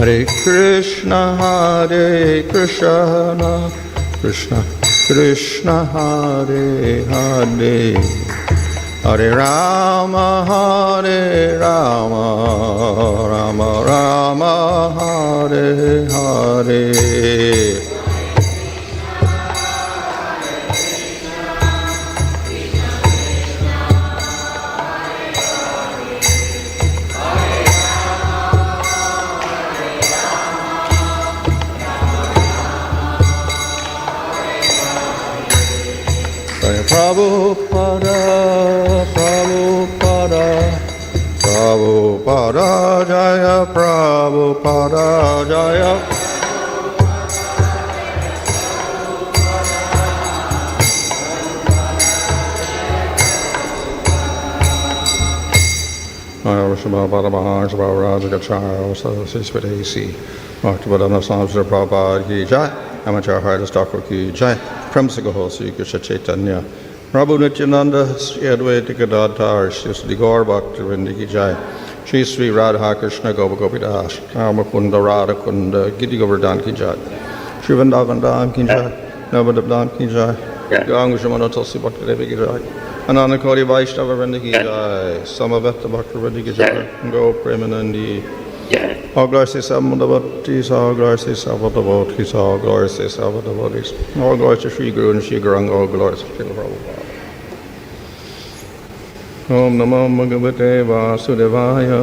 Hare Krishna, Krishna Krishna, Hare Hare, Hare Rama, Rama Rama, Hare Hare. Prabhupada, Prabhupada, Prabhupada Jaya, Prabhupada Jaya. Srimad Maharaj, Maharaj, Gacchara, Sispadesi, Bhaktivinoda Swami Prabhupada Ki Jai, Amachar Haridas Thakur Ki Jai, Premsagaho Sri Krishna Chaitanya, Prabhu Nityananda, Sri Advaita Gadadhar, Sri Gaur Bhaktivinoda Ki Jai, Sri Sri Radha Krishna Gopagopidas, Kamakunda Radha Kunda, Giti Govardhan Ki Jai, Sri Vrindavan Dham Ki Jai, Navadip Dham Ki Jai, Gangu Shamana Tulsi Bhaktidevi Ki Jai, Ananakoti Vaishnava Vrinda Ki Jai, Samaveta Bhaktivinoda Ki Jai, Go Premanandi. All glories to Samudavati, all glories to Savadavatis, all glories to Savadavatis, all glories to Sri Guru and Sri Gurung, all glories to Srila Prabhupada. Om Namo Bhagavate Vasudevaya.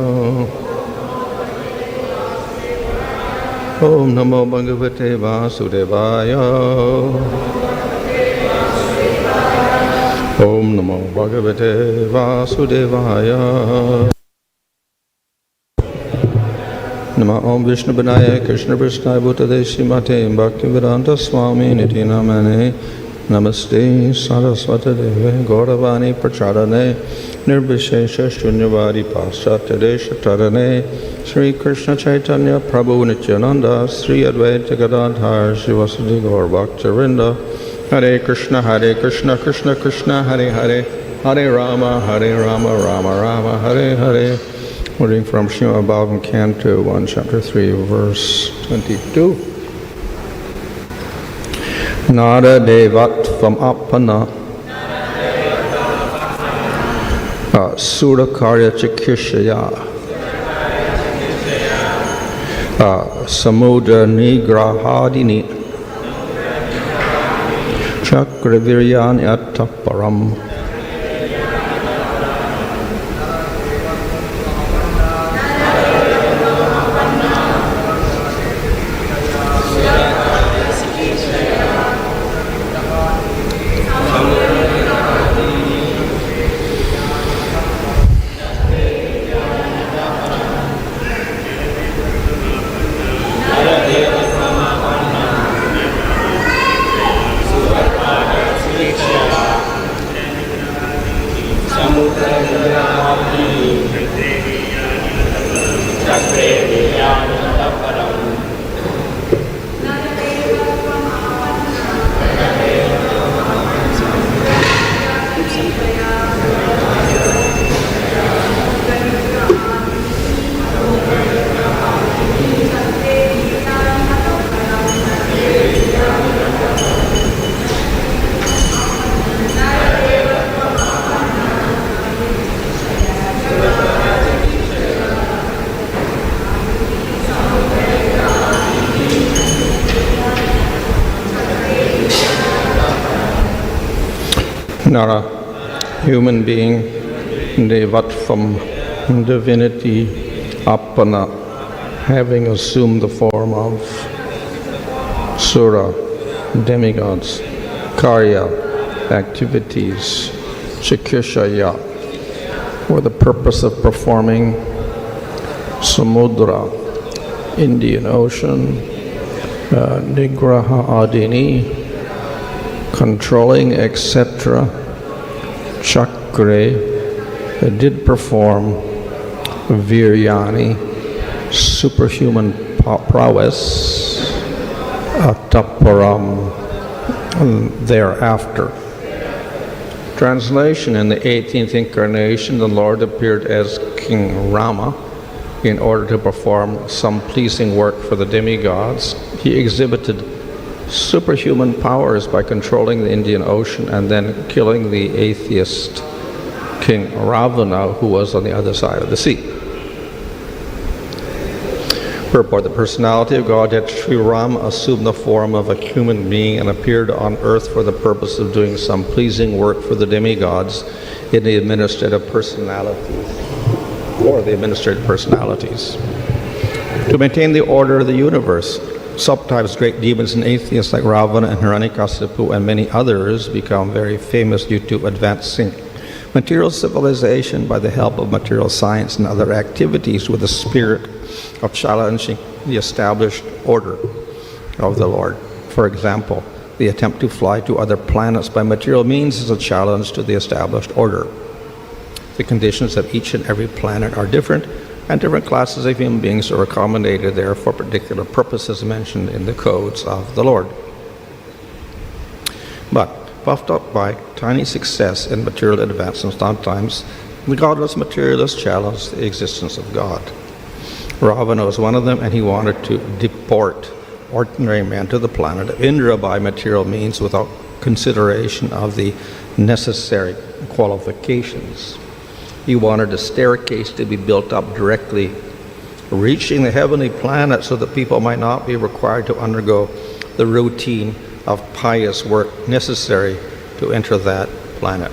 Om Namo Bhagavate Vasudevaya. Om Namo Bhagavate Vasudevaya. Nama Om Vishnu Banaya Krishna Prasthaya Bhutade Srimate Bhaktivedanta Swami Niti Namane Namaste Saraswata Deve Gauravani Prachadane Nirbhishesha Shunyavadi Paschatya Desha Tadane Sri Krishna Chaitanya Prabhu Nityananda Sri Advaita Gadadhar Srivasadi Gaur Bhaktarinda Hare Krishna Krishna Krishna Hare Hare Hare Rama Rama Rama Hare Hare. Reading from Srimad Bhagavatam, Canto 1, Chapter 3, Verse 22. Nara devat from apana Surakarya Chikishaya Samudra Nigrahadini Chakraviryan Attaparam. Nara, human being, devat from divinity, apana, having assumed the form of sura, demigods, karya, activities, chikishaya, for the purpose of performing samudra, Indian Ocean, nigraha adini, controlling, etc., chakre, did perform viryani, superhuman prowess, ataparam, thereafter. Translation: in the 18th incarnation, the Lord appeared as King Rama in order to perform some pleasing work for the demigods, he exhibited superhuman powers by controlling the Indian Ocean and then killing the atheist King Ravana, who was on the other side of the sea. Purport: the personality of Godhead Sri Ram assumed the form of a human being and appeared on earth for the purpose of doing some pleasing work for the demigods in the administrative personalities, or the administrative personalities. To maintain the order of the universe, sometimes great demons and atheists like Ravana and Hiranyakasipu and many others become very famous due to advancing material civilization by the help of material science and other activities with the spirit of challenging the established order of the Lord. For example, the attempt to fly to other planets by material means is a challenge to the established order. The conditions of each and every planet are different, and different classes of human beings are accommodated there for particular purposes mentioned in the codes of the Lord. But puffed up by tiny success in material advancement, sometimes the godless materialists challenged the existence of God. Ravana was one of them, and he wanted to deport ordinary men to the planet of Indra by material means without consideration of the necessary qualifications. He wanted a staircase to be built up directly reaching the heavenly planet so that people might not be required to undergo the routine of pious work necessary to enter that planet.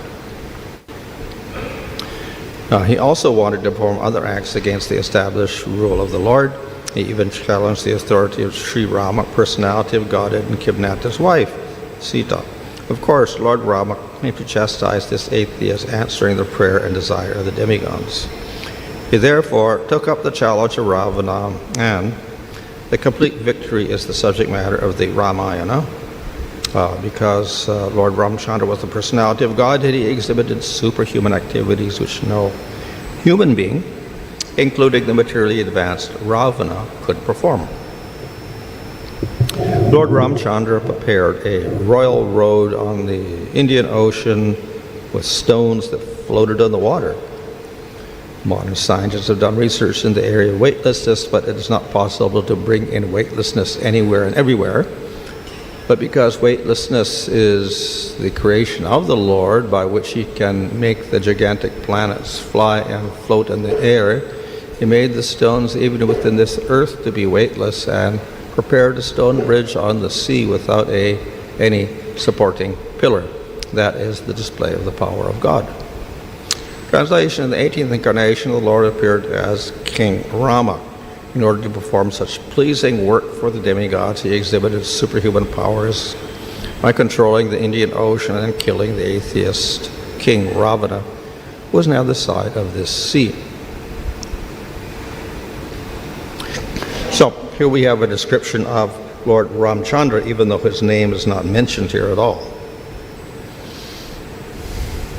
He also wanted to perform other acts against the established rule of the Lord. He even challenged the authority of Sri Rama, personality of Godhead, and kidnapped his wife, Sita. Of course, Lord Rama came to chastise this atheist, answering the prayer and desire of the demigods. He therefore took up the challenge of Ravana, and the complete victory is the subject matter of the Ramayana. Because Lord Ramchandra was the personality of Godhead, he exhibited superhuman activities which no human being, including the materially advanced Ravana, could perform. Lord Ramchandra prepared a royal road on the Indian Ocean with stones that floated on the water. Modern scientists have done research in the area of weightlessness, but it is not possible to bring in weightlessness anywhere and everywhere. But because weightlessness is the creation of the Lord, by which he can make the gigantic planets fly and float in the air, he made the stones even within this earth to be weightless and prepared a stone bridge on the sea without any supporting pillar. That is the display of the power of God. Translation: in the 18th incarnation, the Lord appeared as King Rama. In order to perform such pleasing work for the demigods, he exhibited superhuman powers by controlling the Indian Ocean and killing the atheist King Ravana, who was now the side of this sea. So here we have a description of Lord Ramchandra, even though his name is not mentioned here at all.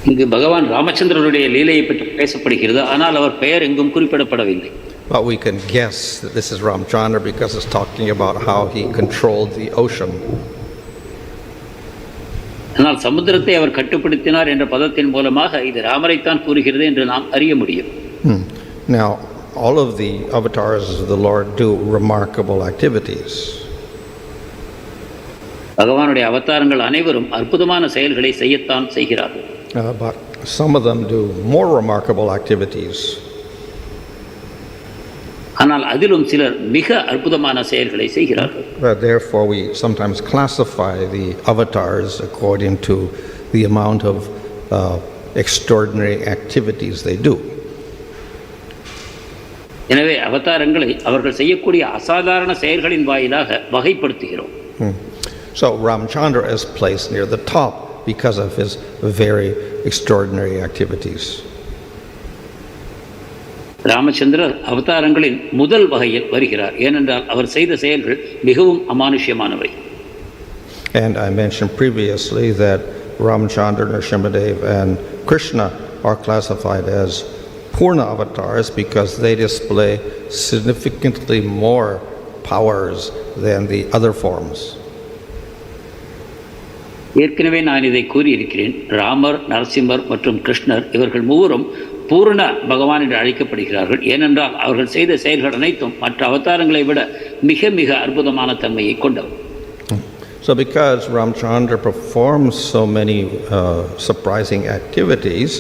இங்கு பகவான் ராமச்சந்திரனுடைய லீலையை பற்றி பேசப்படுகிறது, ஆனால் அவர் பெயர் எங்கும் குறிப்பிடப்படவில்லை. But we can guess that this is Ramchandra because it's talking about how he controlled the ocean. ஆனால் சமுத்திரத்தை அவர் கட்டுப்படுத்தினார் என்ற பதத்தின் மூலமாக இது ராமரைத்தான் கூறுகிறது என்று நாம் அறிய முடியும். Now, all of the avatars of the Lord do remarkable activities. பகவானுடைய அவதாரங்கள் அனைவரும் அற்புதமான செயல்களை செய்யத்தான் செய்கிறார்கள். But some of them do more remarkable activities. ஆனால் அதிலும் சிலர் மிக அற்புதமான செயல்களை செய்கிறார்கள். Therefore, we sometimes classify the avatars according to the amount of extraordinary activities they do. எனவே அவதாரங்களை அவர்கள் செய்யக்கூடிய அசாதாரண செயல்களின் வாயிலாக வகைப்படுத்துகிறோம். So Ramchandra is placed near the top because of his very extraordinary activities. ராமச்சந்திரர் அவதாரங்களின் முதல் வகையில் வருகிறார், ஏனென்றால் அவர் செய்த செயல்கள் மிகவும் அமானுஷ்யமானவை. And I mentioned previously that Ramchandra, Nrsimhadev, and Krishna are classified as Purna avatars because they display significantly more powers than the other forms. ஏற்கனவே நான் இதை கூறியிருக்கிறேன். ராமர், நரசிம்மர் மற்றும் கிருஷ்ணர் இவர்கள் மூவரும் பூரண பகவான் என்று அழைக்கப்படுகிறார்கள். ஏனென்றால் அவர்கள் செய்த செயல்கள் அனைத்தும் மற்ற அவதாரங்களை விட மிக மிக அற்புதமான தன்மையை கொண்டவர். So because Ramchandra performs so many surprising activities,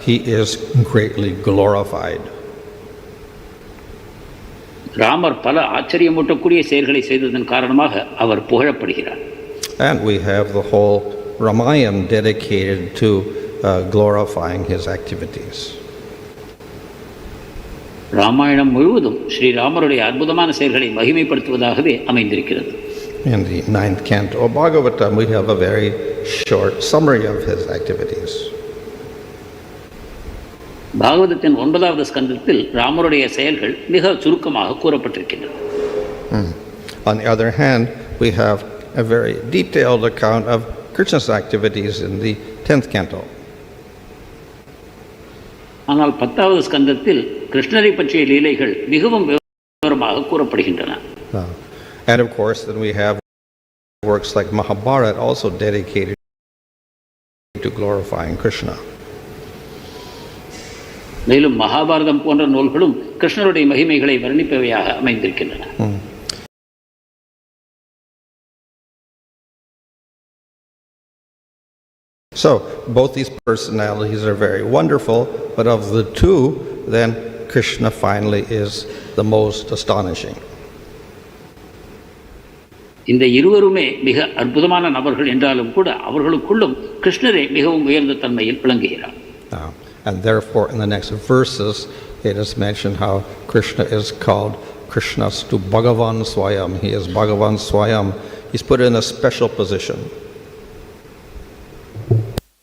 he is greatly glorified. Ramar பல ஆச்சரியமூட்டக்கூடிய செயல்களை செய்ததன் காரணமாக அவர் புகழப்படுகிறார். And we have the whole Ramayana dedicated to glorifying his activities. Ramayanam முழுவதும் ஸ்ரீராமருடைய அற்புதமான செயல்களை மகிமைப்படுத்துவதாகவே அமைந்திருக்கிறது. In the 9th canto of Bhagavatam, we have a very short summary of his activities. பாகவதத்தின் 9வது ஸ்கந்தத்தில் ராமருடைய செயல்கள் மிக சுருக்கமாக கூறப்பட்டிருக்கின்றன. On the other hand, we have a very detailed account of Krishna's activities in the 10th canto. ஆனால் 10வது ஸ்கந்தத்தில் கிருஷ்ணரை பற்றிய லீலைகள் மிகவும் விவரமாக கூறப்படுகின்றன. And of course, then we have works like Mahabharata also dedicated to glorifying Krishna. மேலும் மகாபாரதம் போன்ற நூல்களும் கிருஷ்ணருடைய மகிமைகளை வர்ணிப்பவையாக அமைந்திருக்கின்றன. So both these personalities are very wonderful, but of the two, then Krishna finally is the most astonishing. இந்த இருவருமே மிக அற்புதமான நபர்கள் என்றாலும் கூட அவர்களுக்குள்ளும் கிருஷ்ணரே மிகவும் உயர்ந்த தன்மையில் விளங்குகிறார். And therefore, in the next verses, it is mentioned how Krishna is called Krishnastu Bhagavan Swayam. He is Bhagavan Swayam. He's put in a special position.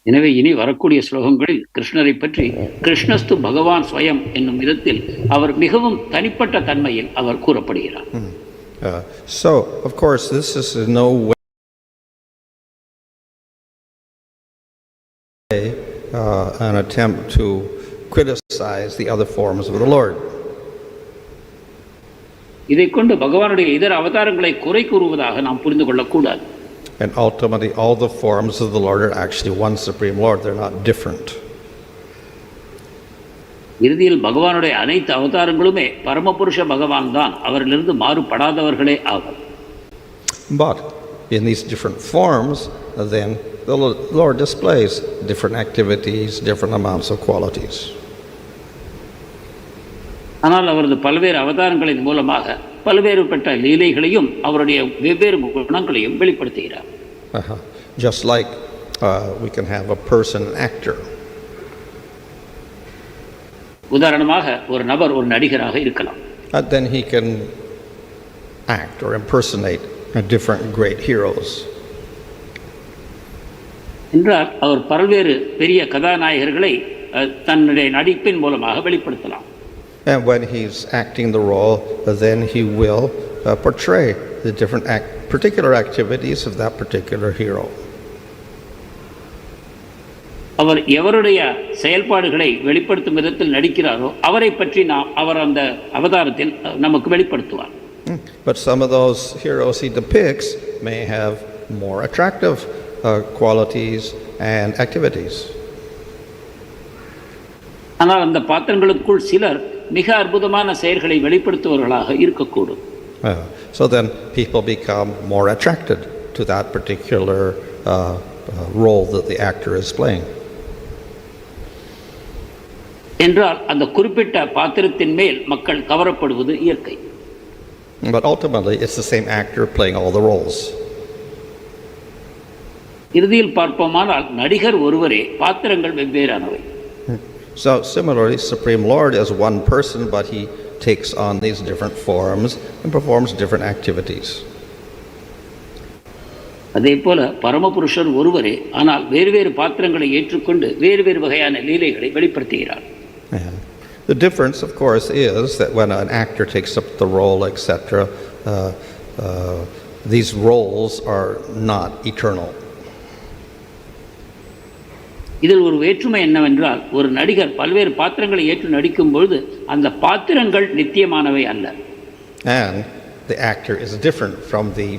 எனவே இனி வரக்கூடிய ஸ்லோகங்களில் கிருஷ்ணரை பற்றி கிருஷ்ணஸ்து பகவான் ஸ்வயம் என்னும் விதத்தில் அவர் மிகவும் தனிப்பட்ட தன்மையில் அவர் கூறப்படுகிறார். So, of course, this is in no way an attempt to criticize the other forms of the Lord. இதை கொண்டு பகவானுடைய இதர அவதாரங்களை குறை கூறுவதாக நாம் புரிந்து கொள்ளக்கூடாது. And ultimately, all the forms of the Lord are actually one Supreme Lord. They're not different. இறுதியில் பகவானுடைய அனைத்து அவதாரங்களுமே பரமபுருஷ பகவான் தான், அவரிலிருந்து மாறுபடாதவர்களே ஆவர். But in these different forms, then the Lord displays different activities, different amounts of qualities. ஆனால் அவரது பல்வேறு அவதாரங்களின் மூலமாக பல்வேறுபட்ட லீலைகளையும் அவருடைய வெவ்வேறு குணங்களையும் வெளிப்படுத்துகிறார். Just like we can have a person, an actor. உதாரணமாக ஒரு நபர் ஒரு நடிகராக இருக்கலாம். Then he can act or impersonate different great heroes. என்றால் அவர் பல்வேறு பெரிய கதாநாயகர்களை தன்னுடைய நடிப்பின் மூலமாக வெளிப்படுத்தலாம். And when he's acting the role, then he will portray the different particular activities of that particular hero. அவர் எவருடைய செயல்பாடுகளை வெளிப்படுத்தும் விதத்தில் நடிக்கிறாரோ அவரை பற்றி அவர் அந்த அவதாரத்தில் நமக்கு வெளிப்படுத்துவார். But some of those heroes he depicts may have more attractive qualities and activities. ஆனால் அந்த பாத்திரங்களுக்குள் சிலர் மிக அற்புதமான செயல்களை வெளிப்படுத்துவர்களாக இருக்கக்கூடும். So then people become more attracted to that particular role that the actor is playing. என்றால் அந்த குறிப்பிட்ட பாத்திரத்தின் மேல் மக்கள் கவரப்படுவது இயற்கை. But ultimately it's the same actor playing all the roles. இறுதியில் பார்ப்போமானால் நடிகர் ஒருவரே, பாத்திரங்கள் வெவ்வேறானவை. So similarly, Supreme Lord is one person, but he takes on these different forms and performs different activities. அதே போல பரமபுருஷர் ஒருவரே, ஆனால் வேறு வேறு பாத்திரங்களை ஏற்றுக்கொண்டு வேறு வேறு வகையான லீலைகளை வெளிப்படுத்துகிறார். The difference, of course, is that when an actor takes up the role, etc., these roles are not eternal. இதில் ஒரு வேற்றுமை என்னவென்றால், ஒரு நடிகர் பல்வேறு பாத்திரங்களை ஏற்று நடிக்கும் பொழுது அந்த பாத்திரங்கள் நித்தியமானவை அல்ல. And the actor is different from the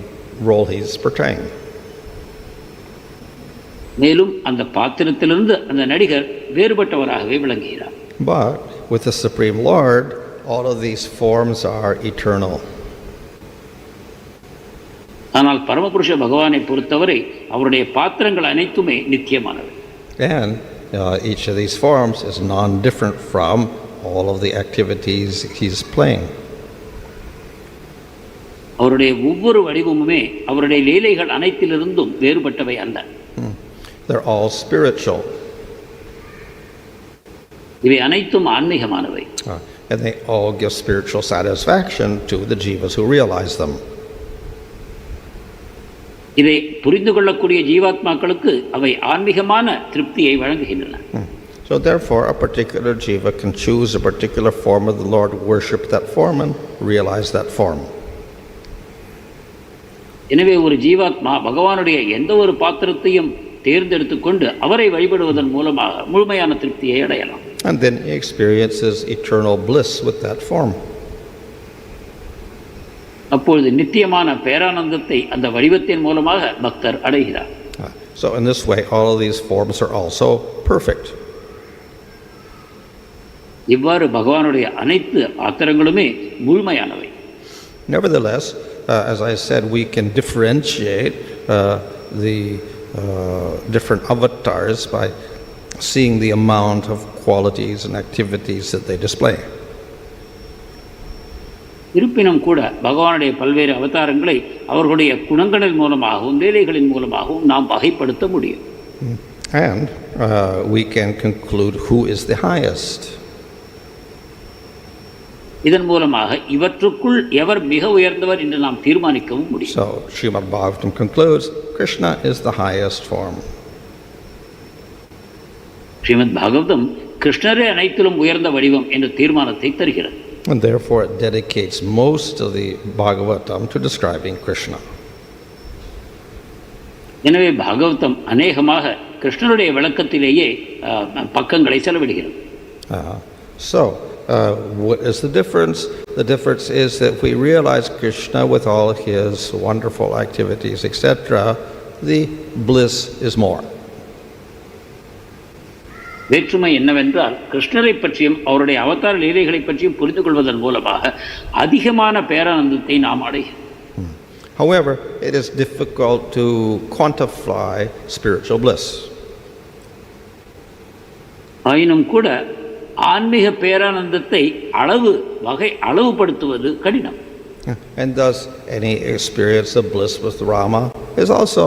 role he's portraying. மேலும் அந்த பாத்திரத்திலிருந்து அந்த நடிகர் வேறுபட்டவராகவே விளங்குகிறார். But with the Supreme Lord, all of these forms are eternal. ஆனால் பரமபுருஷ பகவானை பொறுத்தவரை அவருடைய பாத்திரங்கள் அனைத்துமே நித்தியமானவை. And each of these forms is non-different from all of the activities he's playing. அவருடைய ஒவ்வொரு வடிவமுமே அவருடைய லீலைகள் அனைத்திலிருந்தும் வேறுபட்டவை அல்ல. They're all spiritual. இவை அனைத்தும் ஆன்மீகமானவை. And they all give spiritual satisfaction to the jivas who realize them. இதை புரிந்து கொள்ளக்கூடிய ஜீவாத்மாக்களுக்கு அவை ஆன்மீகமான திருப்தியை வழங்குகின்றன. So therefore a particular jiva can choose a particular form of the Lord, worship that form and realize that form. எனவே ஒரு ஜீவாத்மா பகவானுடைய எந்த ஒரு பாத்திரத்தையும் தேர்ந்தெடுத்துக்கொண்டு அவரை வழிபடுவதன் மூலமாக முழுமையான திருப்தியை அடையலாம். And then he experiences eternal bliss with that form. அப்பொழுது நித்தியமான பேரானந்தத்தை அந்த வடிவத்தின் மூலமாக பக்தர் அடைகிறார். So in this way all of these forms are also perfect. இவ்வாறு பகவானுடைய அனைத்து பாத்திரங்களுமே முழுமையானவை. Nevertheless, as I said, we can differentiate the different avatars by seeing the amount of qualities and activities that they display. இருப்பினும் கூட பகவானுடைய பல்வேறு அவதாரங்களை அவர்களுடைய குணங்களின் மூலமாகவும் லீலைகளின் மூலமாகவும் நாம் வகைப்படுத்த முடியும். And we can conclude who is the highest. இதன் மூலமாக இவற்றுக்குள் எவர் மிக உயர்ந்தவர் என்று நாம் தீர்மானிக்கவும் முடியும். So Srimad Bhagavatam concludes Krishna is the highest form. Srimad Bhagavatam கிருஷ்ணரே அனைத்திலும் உயர்ந்த வடிவம் என்ற தீர்மானத்தை தருகிறது. And therefore it dedicates most of the Bhagavatam to describing Krishna. எனவே பாகவதம் அநேகமாக கிருஷ்ணருடைய விளக்கத்திலேயே பக்கங்களை செலவிடுகிறது. What is the difference? The difference is that we realize Krishna with all his wonderful activities, etc., the bliss is more. வேற்றுமை என்னவென்றால் கிருஷ்ணரை பற்றியும் அவருடைய அவதார லீலைகளை பற்றியும் புரிந்து கொள்வதன் மூலமாக அதிகமான பேரானந்தத்தை நாம் அடைகிறோம். However, it is difficult to quantify spiritual bliss. ஆயினும் கூட ஆன்மீக பேரானந்தத்தை அளவுபடுத்துவது கடினம். And thus any experience of bliss with Rama is also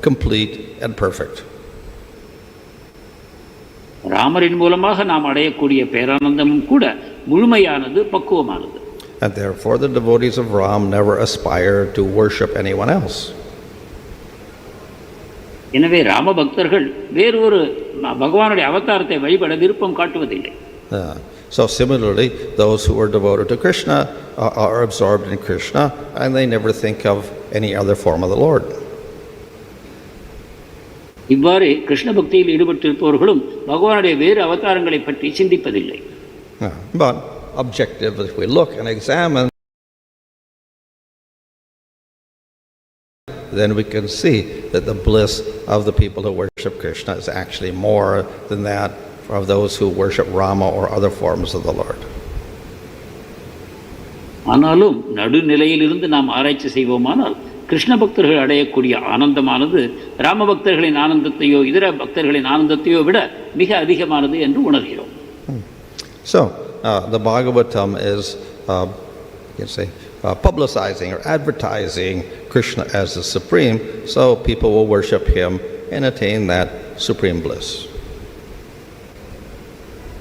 complete and perfect. ராமரின் மூலமாக நாம் அடையக்கூடிய பேரானந்தமும் கூட முழுமையானது, பக்குவமானது. And therefore the devotees of Ram never aspire to worship anyone else. எனவே ராம பக்தர்கள் வேறொரு பகவானுடைய அவதாரத்தை வழிபட விருப்பம் காட்டுவதில்லை. So similarly, those who are devoted to Krishna are absorbed in Krishna and they never think of any other form of the Lord. இவ்வாறு கிருஷ்ண பக்தியில் ஈடுபட்டிருப்பவர்களும் பகவானுடைய வேறு அவதாரங்களை பற்றி சிந்திப்பதில்லை. But objectively, if we look and examine, then we can see that the bliss of the people who worship Krishna is actually more than that of those who worship Rama or other forms of the Lord. ஆனாலும் நடுநிலையிலிருந்து நாம் ஆராய்ச்சி செய்வோமானால் கிருஷ்ண பக்தர்கள் அடையக்கூடிய ஆனந்தமானது ராம பக்தர்களின் ஆனந்தத்தையோ இதர பக்தர்களின் ஆனந்தத்தையோ விட மிக அதிகமானது என்று உணர்கிறோம். So the Bhagavatam is publicizing or advertising Krishna as the supreme, so people will worship him and attain that supreme bliss.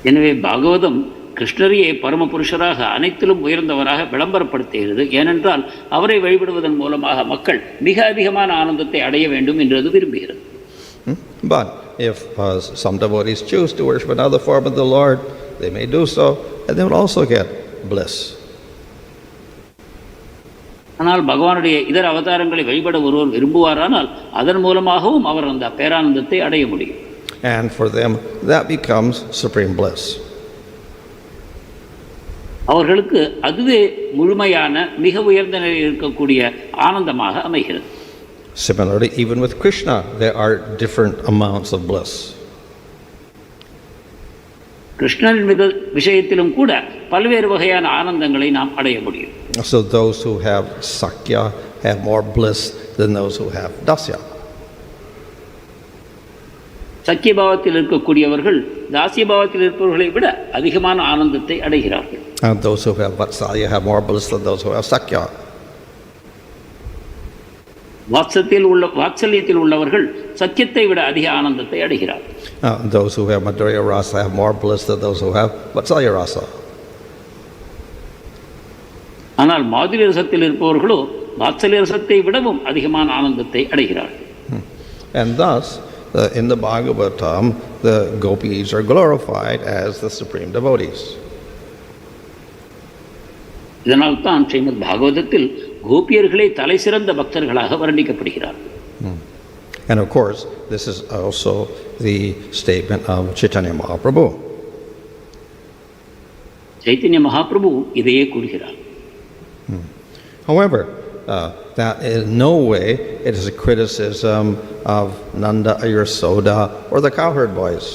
எனவே பாகவதம் கிருஷ்ணரையே பரமபுருஷராக அனைத்திலும் உயர்ந்தவராக விளம்பரப்படுத்துகிறது. ஏனென்றால் அவரை வழிபடுவதன் மூலமாக மக்கள் மிக அதிகமான ஆனந்தத்தை அடைய வேண்டும் என்று அது விரும்புகிறது. But if some devotees choose to worship another form of the Lord, they may do so and they will also get bliss. ஆனால் பகவானுடைய இதர அவதாரங்களை வழிபட ஒருவர் விரும்புவாரானால் அதன் மூலமாகவும் அவர் அந்த பேரானந்தத்தை அடைய முடியும். And for them that becomes supreme bliss. அவர்களுக்கு அதுவே முழுமையான மிக உயர்ந்த நிலையில் இருக்கக்கூடிய ஆனந்தமாக அமைகிறது. Similarly, even with Krishna, there are different amounts of bliss. Krishnan விஷயத்திலும் கூட பல்வேறு வகையான ஆனந்தங்களை நாம் அடைய முடியும். So those who have Sakya have more bliss than those who have Dasya. சக்கிய பாவத்தில் இருக்கக்கூடியவர்கள் தாசிய பாவத்தில் இருப்பவர்களை விட அதிகமான ஆனந்தத்தை அடைகிறார்கள். And those who have Vatsalya have more bliss than those who have Sakya. வாத்சல்யத்தில் உள்ளவர்கள் சக்கியத்தை விட அதிக ஆனந்தத்தை அடைகிறார்கள். Those who have Madhurya Rasa have more bliss than those who have Vatsalya Rasa. ஆனால் மாதுரிய ரசத்தில் இருப்பவர்களோ வாத்சல்ய ரசத்தை விடவும் அதிகமான ஆனந்தத்தை அடைகிறார்கள். And thus, in the Bhagavatam, the gopis are glorified as the supreme devotees. இதனால் தான் ஸ்ரீமத் பாகவதத்தில் கோபியர்களே தலை சிறந்த பக்தர்களாக வர்ணிக்கப்படுகிறார்கள். And of course, this is also the statement of Chaitanya Mahaprabhu. Chaitanya Mahaprabhu இதையே கூறுகிறார். However, that in no way it is a criticism of Nanda or Yasoda or the cowherd boys.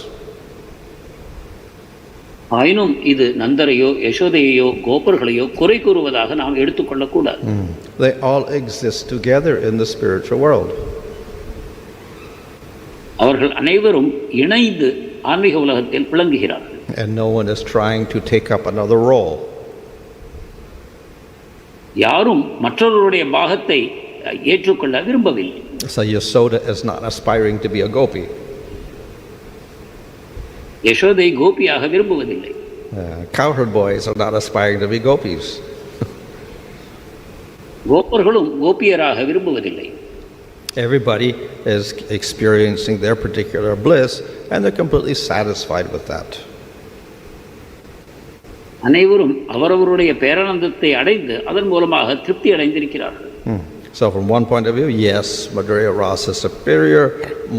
ஆயினும் இது நந்தரையோ யசோதையோ கோபர்களையோ குறை கூறுவதாக நாம் எடுத்துக்கொள்ளக்கூடாது. They all exist together in the spiritual world. அவர்கள் அனைவரும் இணைந்து ஆன்மீக உலகத்தில் விளங்குகிறார்கள். And no one is trying to take up another role. யாரும் மற்றவர்களுடைய பாகத்தை ஏற்றுக்கொள்ள விரும்பவில்லை. So Yasoda is not aspiring to be a gopi. Yashoda கோபியாக விரும்புவதில்லை. Cowherd boys are not aspiring to be gopis. கோபர்களும் கோபியராக விரும்புவதில்லை. Everybody is experiencing their particular bliss and they're completely satisfied with that. அனைவரும் அவரவருடைய பேரானந்தத்தை அடைந்து அதன் மூலமாக திருப்தி அடைந்திருக்கிறார்கள். So from one point of view, yes, Madhurya Rasa is superior,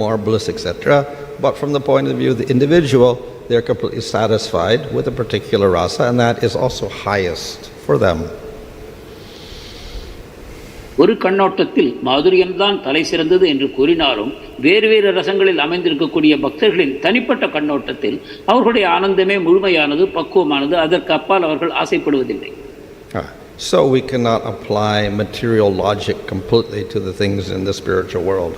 more bliss, etc. But from the point of view of the individual, they're completely satisfied with a particular rasa, and that is also highest for them. ஒரு கண்ணோட்டத்தில் மாதுரியம்தான் தலை சிறந்தது என்று கூறினாலும் வேறு வேறு ரசங்களில் அமைந்திருக்கக்கூடிய பக்தர்களின் தனிப்பட்ட கண்ணோட்டத்தில் அவர்களுடைய ஆனந்தமே முழுமையானது, பக்குவமானது. அதற்கு அப்பால் அவர்கள் ஆசைப்படுவதில்லை. So we cannot apply material logic completely to the things in the spiritual world.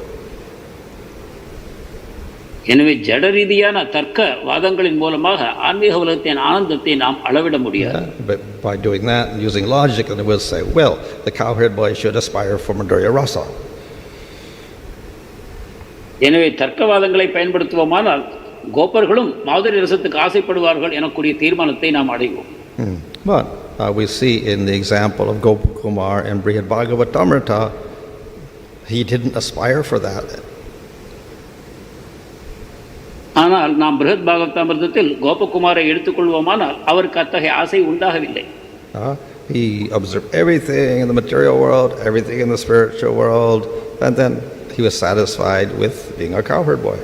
எனவே ஜட ரீதியான தர்க்க வாதங்களின் மூலமாக ஆன்மீக உலகத்தின் ஆனந்தத்தை நாம் அளவிட முடியாது. But by doing that and using logic, then we'll say, well, the cowherd boy should aspire for Madhurya Rasa. எனவே தர்க்கவாதங்களை பயன்படுத்துவோமானால் கோபர்களும் மாதுரிய ரசத்துக்கு ஆசைப்படுவார்கள் எனக்கூடிய தீர்மானத்தை நாம் அடைவோம். But we see in the example of Gopakumar and Srimad Bhagavatamrita, he didn't aspire for that. ஆனால் நாம் பிருஹத் பாகவதாமிர்தத்தில் கோபகுமாரை எடுத்துக்கொள்வோமானால் அவருக்கு அத்தகைய ஆசை உண்டாகவில்லை. He observed everything in the material world, everything in the spiritual world, and then he was satisfied with being a cowherd boy.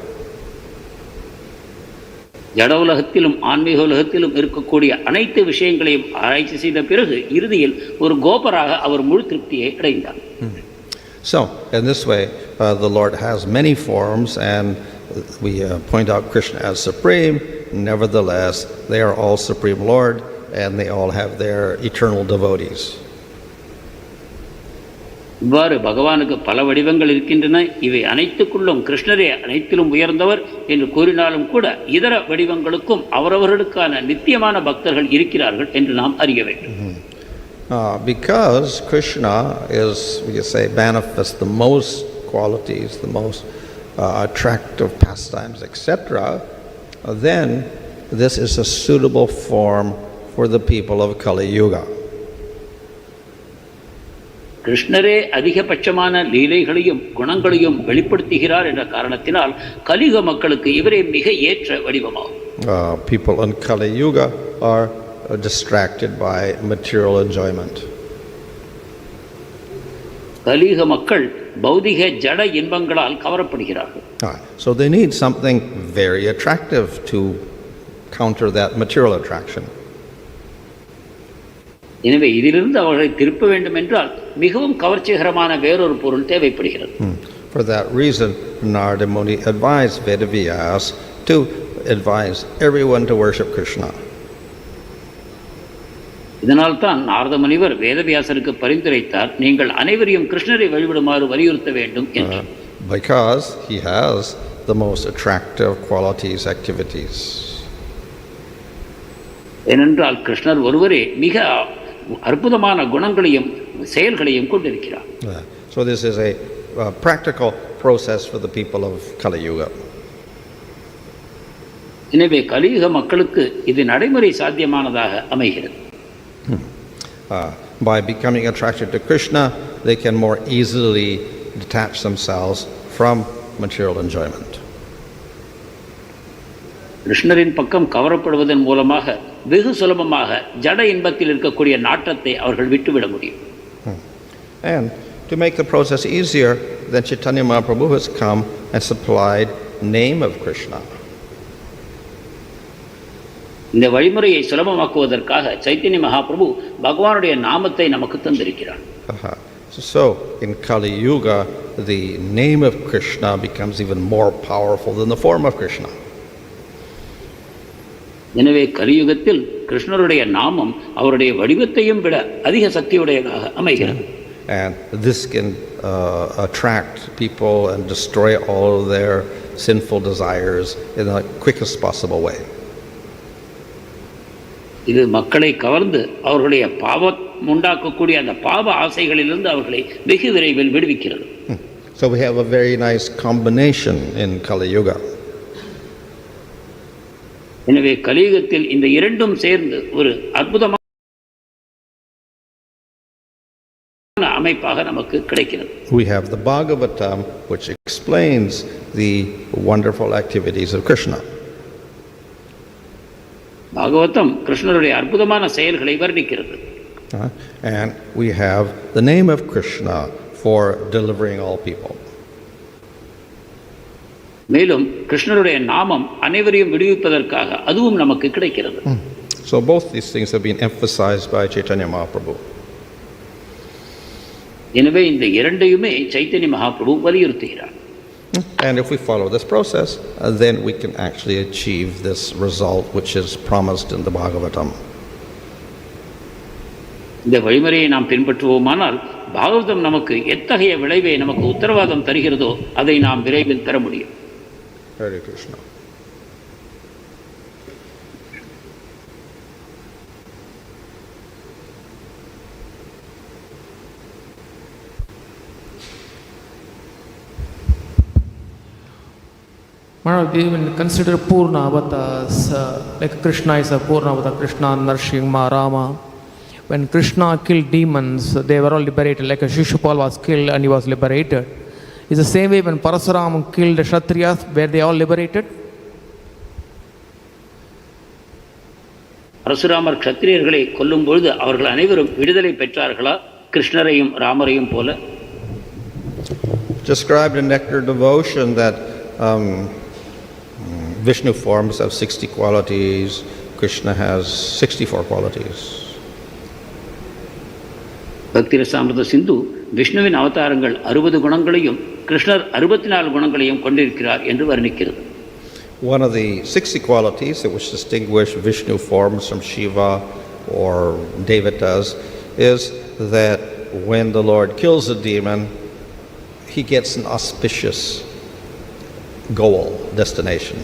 ஜட உலகத்திலும் ஆன்மீக உலகத்திலும் இருக்கக்கூடிய அனைத்து விஷயங்களையும் ஆராய்ச்சி செய்த பிறகு இறுதியில் ஒரு கோபராக அவர் முழு திருப்தியை அடைந்தார். So in this way, the Lord has many forms, and we point out Krishna as supreme. Nevertheless, they are all Supreme Lord, and they all have their eternal devotees. இவ்வாறு பகவானுக்கு பல வடிவங்கள் இருக்கின்றன. இவை அனைத்துக்குள்ளும் கிருஷ்ணரே அனைத்திலும் உயர்ந்தவர் என்று கூறினாலும் கூட இதர வடிவங்களுக்கும் அவரவர்களுக்கான நித்தியமான பக்தர்கள் இருக்கிறார்கள் என்று நாம் அறிய வேண்டும். Because Krishna is, we say, manifests the most qualities, the most attractive pastimes, etc., then this is a suitable form for the people of Kali Yuga. கிருஷ்ணரே அதிகபட்சமான லீலைகளையும் குணங்களையும் வெளிப்படுத்துகிறார் என்ற காரணத்தினால் கலியுக மக்களுக்கு இவரே மிக ஏற்ற வடிவமாகும். People in Kali Yuga are distracted by material enjoyment. கலியுக மக்கள் பௌதிக ஜட இன்பங்களால் கவரப்படுகிறார்கள். So they need something very attractive to counter that material attraction. எனவே இதிலிருந்து அவர்களை திருப்ப வேண்டும் என்றால் மிகவும் கவர்ச்சிகரமான வேறொரு பொருள் தேவைப்படுகிறது. For that reason, Narada Muni advised Vedavyas to advise everyone to worship Krishna. இதனால் தான் நாரத முனிவர் வேதவியாசருக்கு பரிந்துரைத்தார், நீங்கள் அனைவரையும் கிருஷ்ணரை வழிபடுமாறு வலியுறுத்த வேண்டும் என்று. Because he has the most attractive qualities, activities. ஏனென்றால் கிருஷ்ணர் ஒருவரே மிக அற்புதமான குணங்களையும் செயல்களையும் கொண்டிருக்கிறார். So this is a practical process for the people of Kali Yuga. எனவே கலியுக மக்களுக்கு இது நடைமுறை சாத்தியமானதாக அமைகிறது. By becoming attracted to Krishna, they can more easily detach themselves from material enjoyment. கிருஷ்ணரின் பக்கம் கவரப்படுவதன் மூலமாக வெகு சுலபமாக ஜட இன்பத்தில் இருக்கக்கூடிய நாட்டத்தை அவர்கள் விட்டுவிட முடியும். And to make the process easier, then Chaitanya Mahaprabhu has come and supplied name of Krishna. இந்த வழிமுறையை சுலபமாக்குவதற்காக சைத்தன்ய மகாபிரபு பகவானுடைய நாமத்தை நமக்கு தந்திருக்கிறார். So in Kali Yuga, the name of Krishna becomes even more powerful than the form of Krishna. எனவே கலியுகத்தில் கிருஷ்ணருடைய நாமம் அவருடைய வடிவத்தையும் விட அதிக சக்தியுடையதாக அமைகிறது. And this can attract people and destroy all of their sinful desires in the quickest possible way. இது மக்களை கவர்ந்து அவர்களுடைய பாவம் உண்டாக்கக்கூடிய அந்த பாவ ஆசைகளிலிருந்து அவர்களை வெகு விரைவில் விடுவிக்கிறது. So we have a very nice combination in Kali Yuga. எனவே கலியுகத்தில் இந்த இரண்டும் சேர்ந்து ஒரு அற்புதமான அமைப்பாக நமக்கு கிடைக்கிறது. We have the Bhagavatam, which explains the wonderful activities of Krishna. Bhagavatam கிருஷ்ணருடைய அற்புதமான செயல்களை வர்ணிக்கிறது. And we have the name of Krishna for delivering all people. மேலும் கிருஷ்ணருடைய நாமம் அனைவரையும் விடுவிப்பதற்காக அதுவும் நமக்கு கிடைக்கிறது. So both these things have been emphasized by Chaitanya Mahaprabhu. எனவே இந்த இரண்டையுமே Chaitanya Mahaprabhu வலியுறுத்துகிறார். And if we follow this process, then we can actually achieve this result which is promised in the Bhagavatam. இந்த வழிமுறையை நாம் பின்பற்றுவோமானால் பாகவதம் நமக்கு எத்தகைய விளைவை நமக்கு உத்தரவாதம் தருகிறதோ அதை நாம் விரைவில் பெற முடியும். Hare Krishna. Maharaj, we even consider Purna avatars, like Krishna is a Purna avatar, Krishna, Narsimha, Rama. When Krishna killed demons, they were all liberated, like Shishupal was killed and he was liberated. Is the same way when Parasuram killed the Kshatriyas, were they all liberated? Parasuramar க்ஷத்திரியர்களை கொல்லும் பொழுது அவர்கள் அனைவரும் விடுதலை பெற்றார்களா கிருஷ்ணரையும் ராமரையும் போல? Described in Nectar Devotion that Vishnu forms have 60 qualities, Krishna has 64 qualities. பக்தி ரசாமிர்த சிந்து விஷ்ணுவின் அவதாரங்கள் 60 குணங்களையும் கிருஷ்ணர் 64 குணங்களையும் கொண்டிருக்கிறார் என்று வர்ணிக்கிறது. One of the 60 qualities that which distinguish Vishnu forms from Shiva or Devatas is that when the Lord kills a demon, he gets an auspicious goal, destination.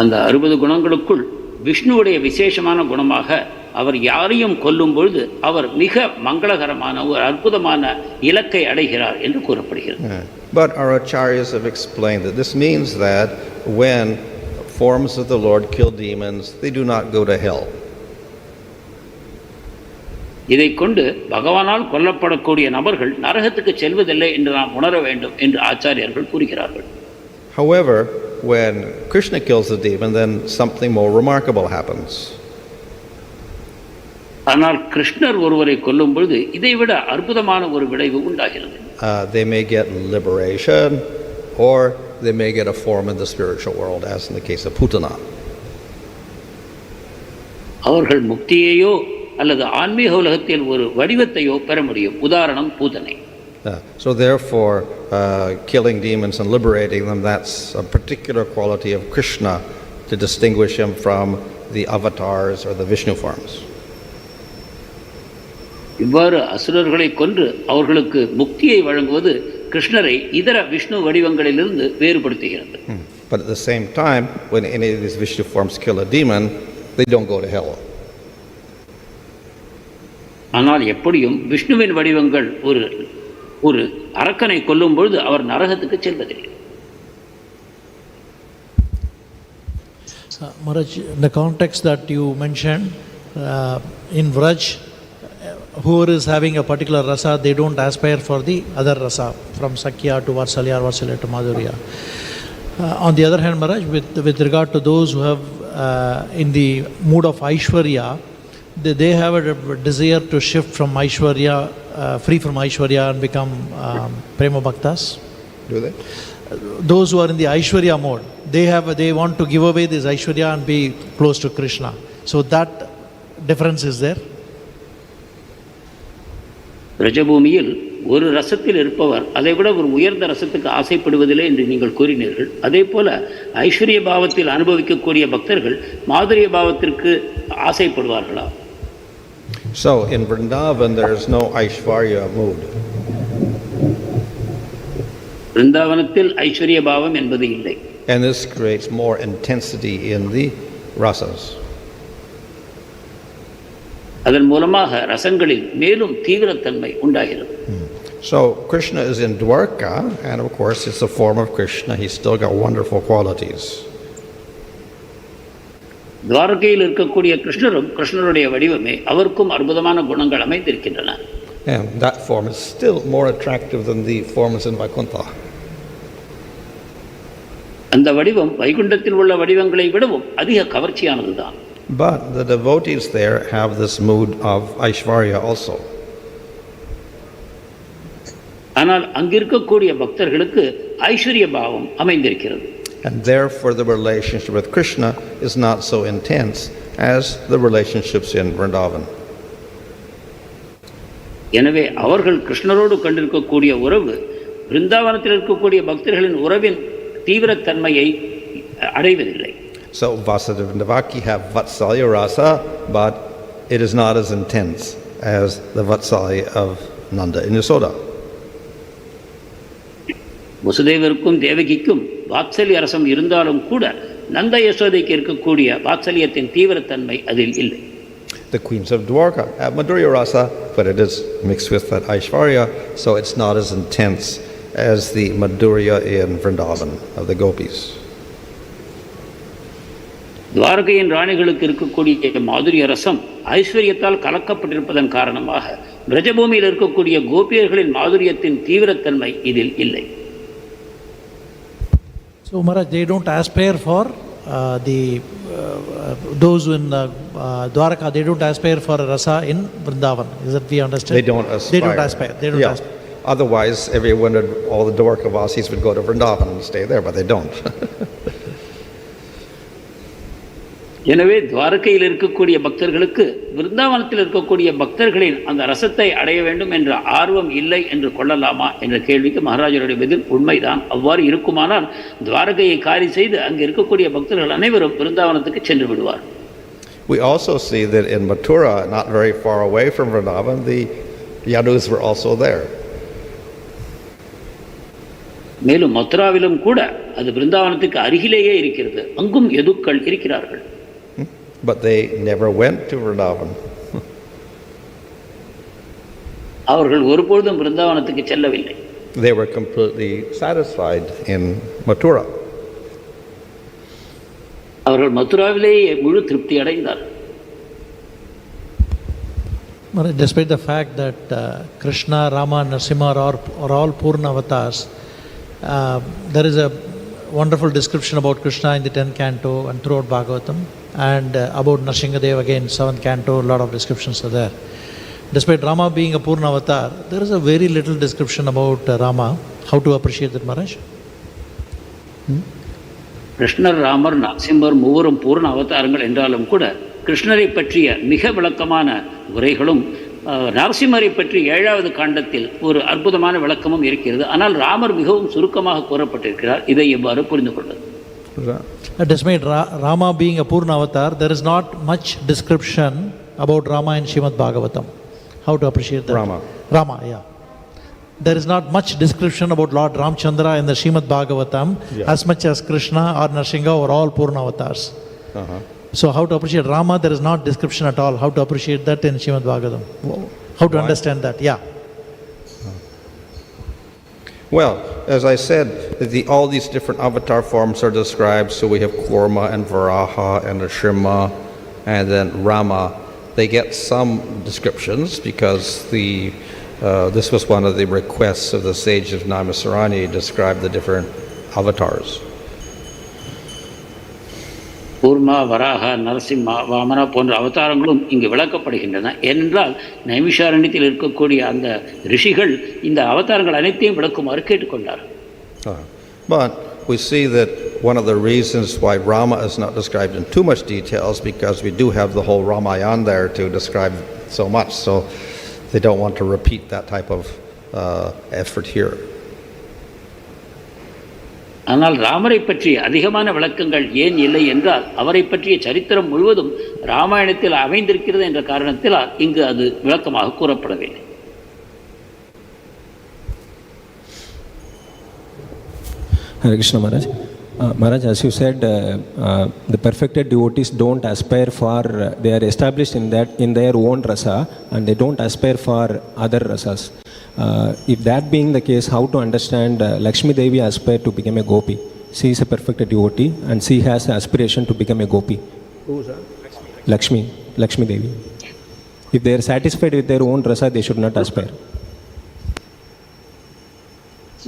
அந்த 60 குணங்களுக்குள் விஷ்ணுவுடைய விசேஷமான குணமாக அவர் யாரையும் கொல்லும் பொழுது அவர் மிக மங்களகரமான ஒரு அற்புதமான இலக்கை அடைகிறார் என்று கூறப்படுகிறது. But our acharyas have explained that this means that when forms of the Lord kill demons, they do not go to hell. இதை கொண்டு பகவானால் கொல்லப்படக்கூடிய நபர்கள் நரகத்துக்கு செல்வதில்லை என்று நாம் உணர வேண்டும் என்று ஆச்சாரியர்கள் கூறுகிறார்கள். However, when Krishna kills the demon, then something more remarkable happens. ஆனால் கிருஷ்ணர் ஒருவரை கொல்லும் பொழுது இதைவிட அற்புதமான ஒரு விளைவு உண்டாகிறது. They may get liberation or they may get a form in the spiritual world, as in the case of Putana. அவர்கள் முக்தியையோ அல்லது ஆன்மீக உலகத்தில் ஒரு வடிவத்தையோ பெற முடியும். உதாரணம் பூதனை. So therefore, killing demons and liberating them, that's a particular quality of Krishna to distinguish him from the avatars or the Vishnu forms. இவ்வாறு அசுரர்களை கொன்று அவர்களுக்கு முக்தியை வழங்குவது கிருஷ்ணரை இதர Vishnu வடிவங்களிலிருந்து வேறுபடுத்துகிறது. But at the same time, when any of these Vishnu forms kill a demon, they don't go to hell. ஆனால் எப்படியும் விஷ்ணுவின் வடிவங்கள் ஒரு அரக்கனை கொல்லும் பொழுது அவர் நரகத்துக்கு செல்வதில்லை. Maharaj, in the context that you mentioned, in Vraj, whoever is having a particular rasa, they don't aspire for the other rasa, from Sakya to Vatsalya or Vatsalya to Madhurya. On the other hand, Maharaj, with regard to those who have in the mood of Aishwarya, they have a desire to shift from Aishwarya, free from Aishwarya and become Prema Bhaktas. Do they? Those who are in the Aishwarya mode, they want to give away this Aishwarya and be close to Krishna. So that difference is there. ரஜபூமியில் ஒரு ரசத்தில் இருப்பவர் அதை விட ஒரு உயர்ந்த ரசத்துக்கு ஆசைப்படுவதில்லை என்று நீங்கள் கூறினீர்கள். அதே போல ஐஸ்வர்ய பாவத்தில் அனுபவிக்கக்கூடிய பக்தர்கள் மாதுரிய பாவத்திற்கு ஆசைப்படுவார்களா? So in Vrindavan there is no Aishwarya mood. பிருந்தாவனத்தில் ஐஸ்வர்ய பாவம் என்பது இல்லை. And this creates more intensity in the rasas. அதன் மூலமாக ரசங்களில் மேலும் தீவிரத்தன்மை உண்டாகிறது. So Krishna is in Dwarka, and of course it's a form of Krishna. He's still got wonderful qualities. துவாரகையில் இருக்கக்கூடிய கிருஷ்ணரும் கிருஷ்ணருடைய வடிவமே, அவருக்கும் அற்புதமான குணங்கள் அமைந்திருக்கின்றன. And that form is still more attractive than the forms in Vaikuntha. அந்த வடிவம் வைகுண்டத்தில் உள்ள வடிவங்களை விடவும் அதிக கவர்ச்சியானதுதான். But the devotees there have this mood of Aishwarya also. ஆனால் அங்கிருக்கக்கூடிய பக்தர்களுக்கு ஐஸ்வர்ய பாவம் அமைந்திருக்கிறது. And therefore the relationship with Krishna is not so intense as the relationships in Vrindavan. எனவே அவர்கள் கிருஷ்ணரோடு கண்டிருக்கக்கூடிய உறவு பிருந்தாவனத்தில் இருக்கக்கூடிய பக்தர்களின் உறவின் தீவிரத்தன்மையை அடைவதில்லை. So Vasudeva and Devaki have Vatsalya rasa, but it is not as intense as the Vatsalya of Nanda and Yasoda. வசுதேவருக்கும் தேவகிக்கும் வாத்சல்ய அரசம் இருந்தாலும் கூட நந்த யசோதைக்கு இருக்கக்கூடிய வாத்சல்யத்தின் தீவிரத்தன்மை அதில் இல்லை. The queens of Dwarka have Madhurya rasa, but it is mixed with that Aishwarya, so it's not as intense as the Madhurya in Vrindavan of the gopis. துவாரகையின் ராணிகளுக்கு இருக்கக்கூடிய மாதுரிய ரசம் ஐஸ்வர்யத்தால் கலக்கப்பட்டிருப்பதன் காரணமாக பிரஜபூமியில் இருக்கக்கூடிய கோபியர்களின் மாதுரியத்தின் தீவிரத்தன்மை இதில் இல்லை. So Maharaj, they don't aspire for those in Dwaraka, they don't aspire for a rasa in Vrindavan. Is that we understand? They don't aspire. They don't aspire. Otherwise, everyone, all the Dwarkavasis would go to Vrindavan and stay there, but they don't. எனவே துவாரகையில் இருக்கக்கூடிய பக்தர்களுக்கு விருந்தாவனத்தில் இருக்கக்கூடிய பக்தர்களின் அந்த ரசத்தை அடைய வேண்டும் என்ற ஆர்வம் இல்லை என்று கொள்ளலாமா என்ற கேள்விக்கு மகாராஜருடைய பதில் உண்மைதான். அவ்வாறு இருக்குமானால் துவாரகையை காலி செய்து அங்கு இருக்கக்கூடிய பக்தர்கள் அனைவரும் விருந்தாவனத்துக்கு சென்று விடுவார். We also see that in Mathura, not very far away from Vrindavan, the Yadus were also there. மேலும் மதுராவிலும் கூட அது விருந்தாவனத்துக்கு அருகிலேயே இருக்கிறது. அங்கும் யதுக்கள் இருக்கிறார்கள். But they never went to Vrindavan. அவர்கள் ஒருபொழுதும் விருந்தாவனத்துக்கு செல்லவில்லை. They were completely satisfied in Mathura. அவர்கள் மதுராவிலேயே முழு திருப்தி அடைந்தார்கள். Despite the fact that Krishna, Rama, Narasimha are all Purna avatars, there is a wonderful description about Krishna in the 10th canto and throughout Bhagavatam, and about Nrsimhadev again, 7th canto, a lot of descriptions are there. Despite Rama being a Purna avatar, there is a very little description about Rama. How to appreciate that, Maharaj? கிருஷ்ணர், ராமர், நரசிம்மர் மூவரும் பூர்ண அவதாரங்கள் என்றாலும் கூட கிருஷ்ணரை பற்றிய மிக விளக்கமான உரைகளும் நரசிம்மரை பற்றி 7வது காண்டத்தில் ஒரு அற்புதமான விளக்கமும் இருக்கிறது. ஆனால் ராமர் மிகவும் சுருக்கமாக கூறப்பட்டிருக்கிறார். இதை எவ்வாறு புரிந்து கொள்வது? Despite Rama being a Purna avatar, there is not much description about Rama in Srimad Bhagavatam. How to appreciate that? Rama, yeah. There is not much description about Lord Ramchandra in the Srimad Bhagavatam, as much as Krishna or Narsingha or all Purna avatars. So how to appreciate Rama? There is not description at all. How to appreciate that in Srimad Bhagavatam? How to understand that? Yeah. Well, as I said, all these different avatar forms are described. So we have Kurma and Varaha and Nrsimha and then Rama. They get some descriptions because this was one of the requests of the sage of Naimisarani, describe the different avatars. Korma, வராக, நரசிம்மா, வாமனா போன்ற அவதாரங்களும் இங்கு விளக்கப்படுகின்றன. ஏனென்றால் நைமிஷாரண்யத்தில் இருக்கக்கூடிய அந்த ரிஷிகள் இந்த அவதாரங்கள் அனைத்தையும் விளக்குமாறு கேட்டுக்கொண்டார். But we see that one of the reasons why Rama is not described in too much detail is because we do have the whole Ramayana there to describe so much. So they don't want to repeat that type of effort here. ஆனால் ராமரை பற்றிய அதிகமான விளக்கங்கள் ஏன் இல்லை என்றால் அவரை பற்றிய சரித்திரம் முழுவதும் ராமாயணத்தில் அமைந்திருக்கிறது என்ற காரணத்தினால் இங்கு அது விளக்கமாக கூறப்படவில்லை. Hare Krishna Maharaj. Maharaj, as you said, the perfected devotees don't aspire for, they are established in their own rasa and they don't aspire for other rasas. If that being the case, how to understand Lakshmi Devi aspire to become a gopi? She is a perfected devotee and she has aspiration to become a gopi. Who is that? Lakshmi Devi. If they are satisfied with their own rasa, they should not aspire.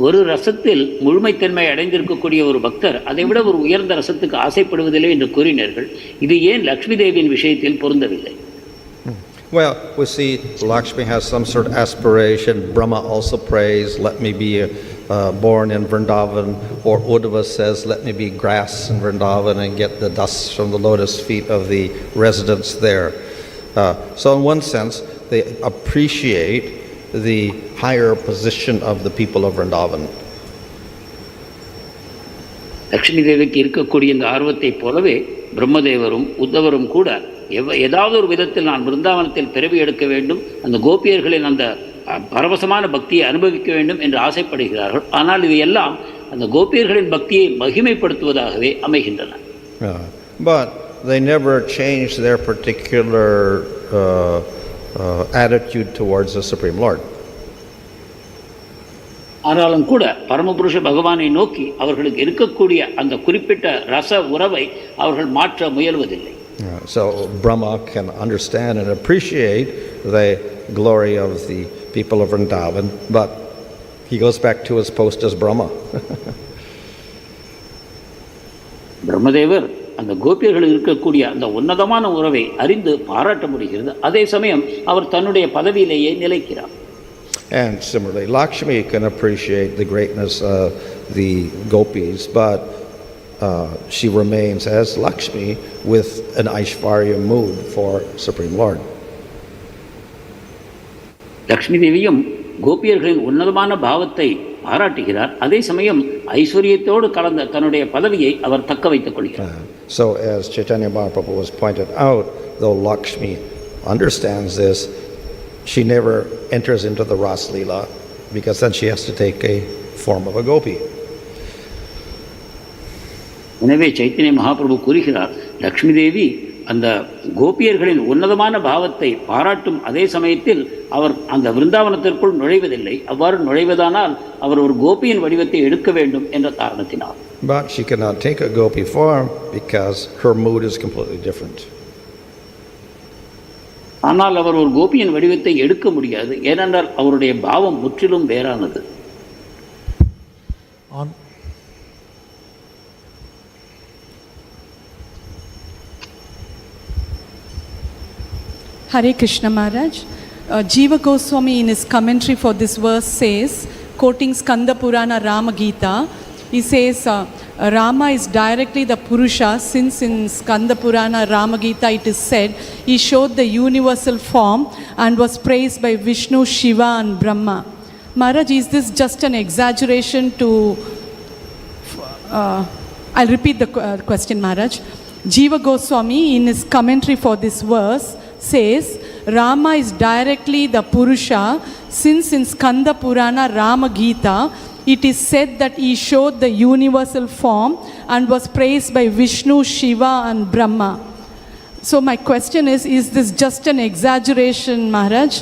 ஒரு ரசத்தில் முழுமைத்தன்மை அடைந்திருக்கக்கூடிய ஒரு பக்தர் அதை விட ஒரு உயர்ந்த ரசத்துக்கு ஆசைப்படுவதில்லை என்று கூறினார்கள். இது ஏன் லக்ஷ்மி தேவியின் விஷயத்தில் பொருந்தவில்லை? Well, we see Lakshmi has some sort of aspiration. Brahma also prays, let me be born in Vrindavan. Or Uddhava says, let me be grass in Vrindavan and get the dust from the lotus feet of the residents there. So in one sense, they appreciate the higher position of the people of Vrindavan. Lakshmi தேவிக்கு இருக்கக்கூடிய இந்த ஆர்வத்தை போலவே பிரம்மதேவரும் உத்தவரும் கூட ஏதாவது ஒரு விதத்தில் நான் பிருந்தாவனத்தில் பிறவி எடுக்க வேண்டும், அந்த கோபியர்களின் அந்த பரவசமான பக்தியை அனுபவிக்க வேண்டும் என்று ஆசைப்படுகிறார்கள். ஆனால் இது எல்லாம் அந்த கோபியர்களின் பக்தியை மகிமைப்படுத்துவதாகவே அமைகின்றன. But they never change their particular attitude towards the Supreme Lord. ஆனாலும் கூட பரமபுருஷ பகவானை நோக்கி அவர்களுக்கு இருக்கக்கூடிய அந்த குறிப்பிட்ட ரச உறவை அவர்கள் மாற்ற முயல்வதில்லை. So Brahma can understand and appreciate the glory of the people of Vrindavan, but he goes back to his post as Brahma. பிரம்மதேவர் அந்த கோபியர்கள் இருக்கக்கூடிய அந்த உன்னதமான உறவை அறிந்து பாராட்ட முடிகிறது. அதே சமயம் அவர் தன்னுடைய பதவியிலேயே நிலைக்கிறார். And similarly, Lakshmi can appreciate the greatness of the gopis, but she remains as Lakshmi with an Aishvarya mood for Supreme Lord. Lakshmi தேவியும் கோபியர்களின் உன்னதமான பாவத்தை பாராட்டுகிறார். அதே சமயம் ஐஸ்வர்யத்தோடு கலந்த தன்னுடைய பதவியை அவர் தக்க வைத்துக் கொள்கிறார். So as Chaitanya Mahaprabhu was pointed out, though Lakshmi understands this, she never enters into the Ras Leela because then she has to take a form of a gopi. எனவே சைத்தன்ய மகாபிரபு கூறுகிறார், லக்ஷ்மி தேவி அந்த கோபியர்களின் உன்னதமான பாவத்தை பாராட்டும் அதே சமயத்தில் அவர் அந்த விருந்தாவனத்திற்குள் நுழைவதில்லை. அவ்வாறு நுழைவதானால் அவர் ஒரு கோபியின் வடிவத்தை எடுக்க வேண்டும் என்ற காரணத்தினால். But she cannot take a gopi form because her mood is completely different. ஆனால் அவர் ஒரு கோபியின் வடிவத்தை எடுக்க முடியாது, ஏனென்றால் அவருடைய பாவம் முற்றிலும் வேறானது. Hare Krishna Maharaj. Jiva Goswami in his commentary for this verse says, quoting Skanda Purana Rama Gita, he says, Rama is directly the Purusha, since in Skanda Purana, Rama Gita, it is said he showed the universal form and was praised by Vishnu, Shiva and Brahma. Maharaj, is this just an exaggeration to... I'll repeat the question, Maharaj. Jiva Goswami, in his commentary for this verse, says Rama is directly the Purusha, since in Skanda Purana, Rama Gita, it is said that he showed the universal form and was praised by Vishnu, Shiva and Brahma. So my question is this just an exaggeration, Maharaj?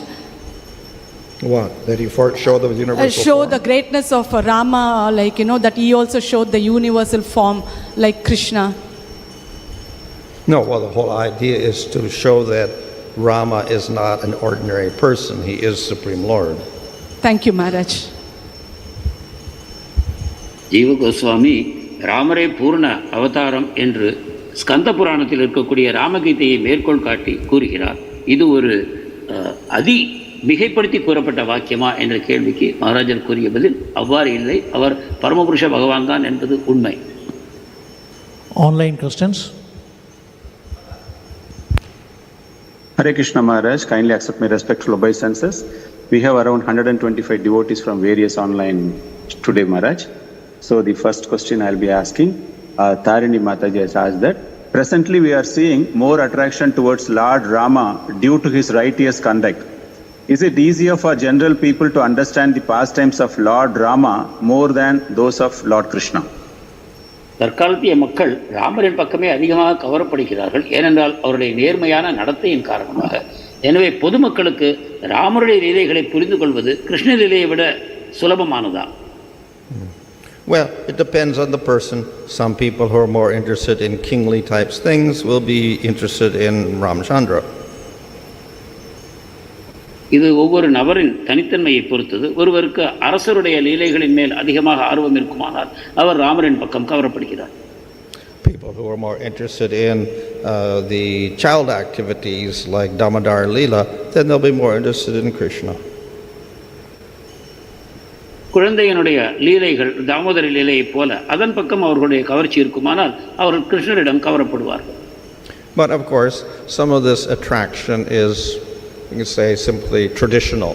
What? That he showed the universal Show form? the greatness of Rama, like, that he also showed the universal form like Krishna. No, well, the whole idea is to show that Rama is not an ordinary person. He is Supreme Lord. Thank you, Maharaj. ஜீவ கோஸ்வாமி ராமரே பூர்ண அவதாரம் என்று ஸ்கந்த புராணத்தில் இருக்கக்கூடிய ராமகீதையை மேற்கோள் காட்டி கூறுகிறார். இது ஒரு அதி மிகைப்படுத்தி கூறப்பட்ட வாக்கியமா என்ற கேள்விக்கு மகாராஜர் கூறிய பதில் அவ்வாறு இல்லை. அவர் பரமபுருஷ பகவான் தான் என்பது உண்மை. Online questions. Hare Krishna Maharaj, kindly accept my respectful obeisances. We have around 125 devotees from various online today, Maharaj. So the first question I'll be asking, Tarini Mataji has asked that, presently we are seeing more attraction towards Lord Rama due to his righteous conduct. Is it easier for general people to understand the pastimes of Lord Rama more than those of Lord Krishna? தற்காலத்திய மக்கள் ராமரின் பக்கமே அதிகமாக கவரப்படுகிறார்கள். ஏனென்றால் அவருடைய நேர்மையான நடத்தையின் காரணமாக. எனவே பொதுமக்களுக்கு ராமருடைய லீலைகளை புரிந்து கொள்வது கிருஷ்ண லீலையை விட சுலபமானதா? Well, it depends on the person. Some people who are more interested in kingly types things will be interested in Ramchandra. இது ஒவ்வொரு நபரின் தனித்தன்மையை பொறுத்தது. ஒருவருக்கு அரசருடைய லீலைகளின் மேல் அதிகமாக ஆர்வம் இருக்குமானால் அவர் ராமரின் பக்கம் கவரப்படுகிறார். People who are more interested in the child activities like Damodar Leela, then they'll be more interested in Krishna. குழந்தையனுடைய லீலைகள் தாமோதர லீலையைப் போல அதன் பக்கம் அவர்களுடைய கவர்ச்சி இருக்குமானால் அவர்கள் கிருஷ்ணரிடம் கவரப்படுவார்கள். But of course, some of this attraction is, you can say, simply traditional.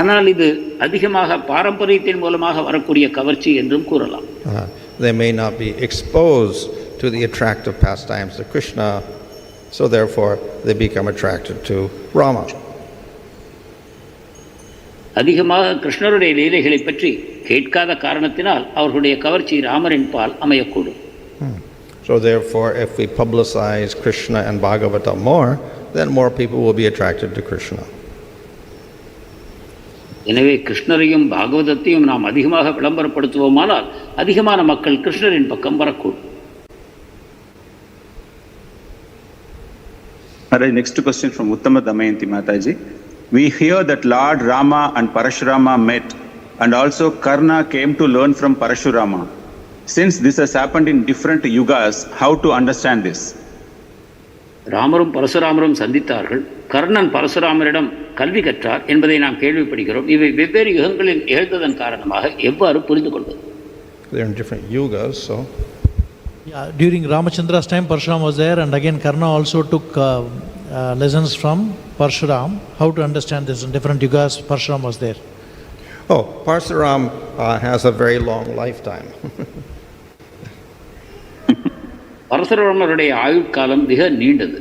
ஆனால் இது அதிகமாக பாரம்பரியத்தின் மூலமாக வரக்கூடிய கவர்ச்சி என்றும் கூறலாம். They may not be exposed to the attractive pastimes of Krishna, so therefore they become attracted to Rama. அதிகமாக கிருஷ்ணருடைய லீலைகளை பற்றி கேட்காத காரணத்தினால் அவர்களுடைய கவர்ச்சி ராமரின் பால் அமையக்கூடும். So therefore, if we publicize Krishna and Bhagavatam more, then more people will be attracted to Krishna. எனவே கிருஷ்ணரையும் பாகவதத்தையும் நாம் அதிகமாக விளம்பரப்படுத்துவோமானால் அதிகமான மக்கள் கிருஷ்ணரின் பக்கம் வரக்கூடும். Alright, next question from Uttama Damayanti Mataji. We hear that Lord Rama and Parashurama met, and also Karna came to learn from Parashurama. Since this has happened in different yugas, how to understand this? ராமரும் பரசுராமரும் சந்தித்தார்கள். கர்ணன் பரசுராமரிடம் கல்வி கற்றார் என்பதை நாம் கேள்விப்படுகிறோம். இவை வெவ்வேறு யுகங்களில் நிகழ்ந்ததன் காரணமாக எவ்வாறு புரிந்து கொள்வது? They're in different yugas, so. Yeah, during Ramachandra's time, Parashurama was there, and again Karna also took lessons from Parshuram. How to understand this in different yugas? Parshuram was there. Oh, Parsuram has a very long lifetime. பரசுராமருடைய ஆயுட்காலம் மிக நீண்டது.